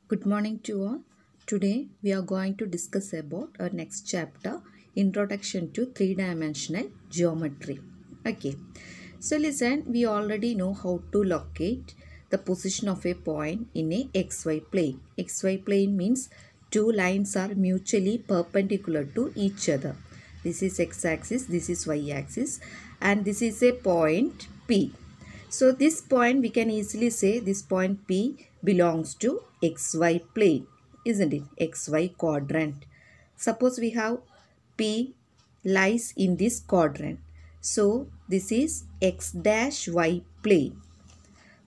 Good morning to all. Today we are going to discuss about our next chapter, Introduction to Three-Dimensional Geometry. Okay, so listen, we already know how to locate the position of a point in a xy plane. Xy plane means two lines are mutually perpendicular to each other. This is x-axis, this is y-axis, and this is a point P. So this point we can easily say this point P belongs to xy plane, isn't it? Xy quadrant. Suppose we have P lies in this quadrant. So this is x dash y plane.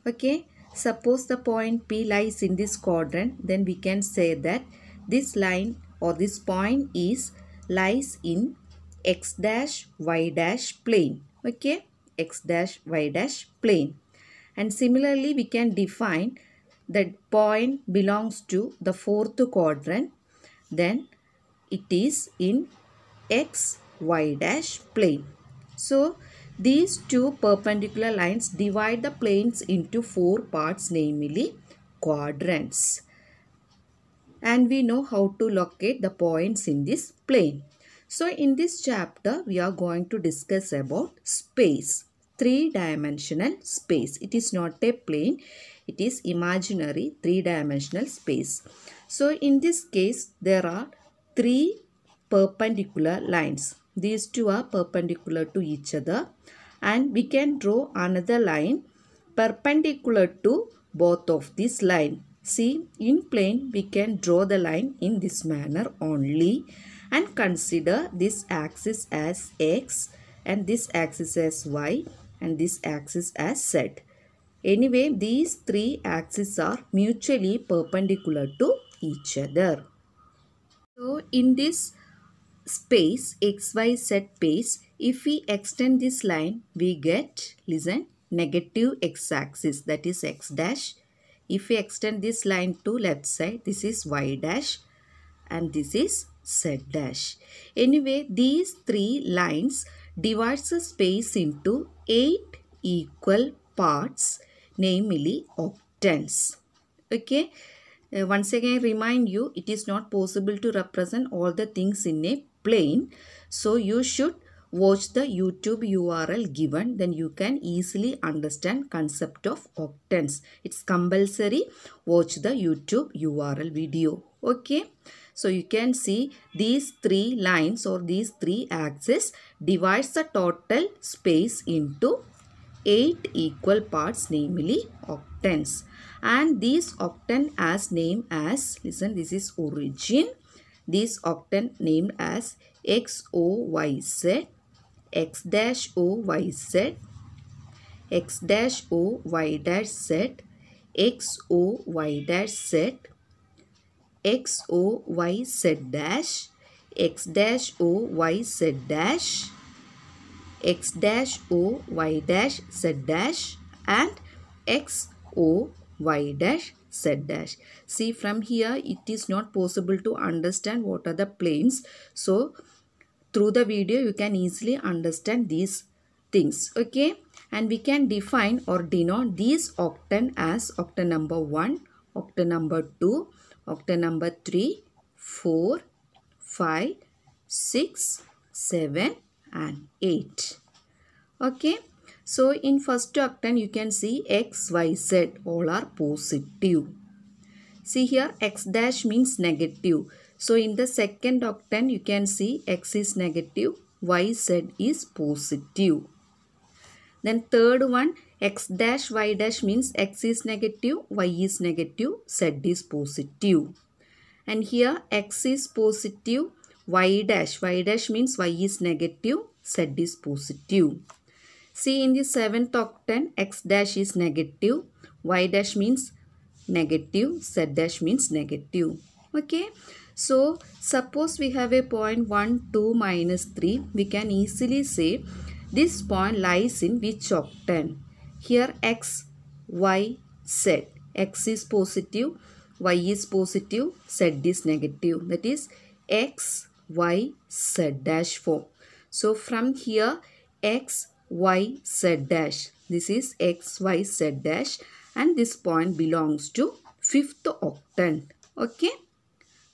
Okay. Suppose the point P lies in this quadrant, then we can say that this line or this point lies in x dash y dash plane. Okay, x dash y dash plane. And similarly, we can define that point belongs to the fourth quadrant. Then it is in x y dash plane. So these two perpendicular lines divide the planes into four parts, namely quadrants. And we know how to locate the points in this plane. So in this chapter, we are going to discuss about space, three-dimensional space. It is not a plane, it is imaginary three-dimensional space. So in this case, there are three perpendicular lines. These two are perpendicular to each other, and we can draw another line perpendicular to both of these lines. See, in plane we can draw the line in this manner only and consider this axis as x and this axis as y and this axis as z. Anyway, these three axes are mutually perpendicular to each other. So in this space xyz space, if we extend this line, we get, listen, negative x-axis, that is x dash. If we extend this line to left side, this is y dash and this is z dash. Anyway, these three lines divides the space into 8 equal parts, namely octants. Okay. Once again remind you, it is not possible to represent all the things in a plane. So you should watch the YouTube URL given, then you can easily understand concept of octants. It's compulsory, watch the YouTube URL video. Okay. So you can see these three lines or these three axes divides the total space into 8 equal parts, namely octants. And these octant as named as, listen, this is origin. This octant named as XOYZ, X dash OYZ, X dash OY dash Z, XOY dash Z, XOYZ dash, X dash OYZ dash, X dash O Y dash Z dash and X O Y dash Z dash. See, from here it is not possible to understand what are the planes. So through the video you can easily understand these things. Okay, and we can define or denote these octant as octant number 1, octant number 2, octant number 3, 4, 5, 6, 7 and 8. Okay, so in first octant you can see x, y, z all are positive. See here, x dash means negative. So in the second octant you can see x is negative, y, z is positive. Then third one, x dash y dash means x is negative, y is negative, z is positive. And here x is positive, y dash means y is negative, z is positive. See, in the seventh octant, x dash is negative, y dash means negative, z dash means negative. Okay. So, suppose we have a point 1, 2, minus 3. We can easily say this point lies in which octant? Here x, y, z. X is positive, y is positive, z is negative. That is x, y, z dash form. So, from here x, y, z dash. This is x, y, z dash and this point belongs to fifth octant. Okay,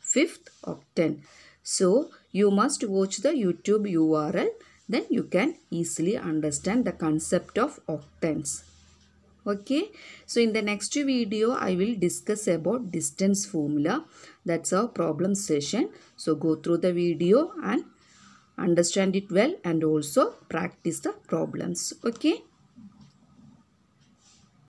fifth octant. So you must watch the YouTube URL, then you can easily understand the concept of octants. Okay, so in the next video I will discuss about distance formula. That's our problem session. So go through the video and understand it well and also practice the problems. Okay.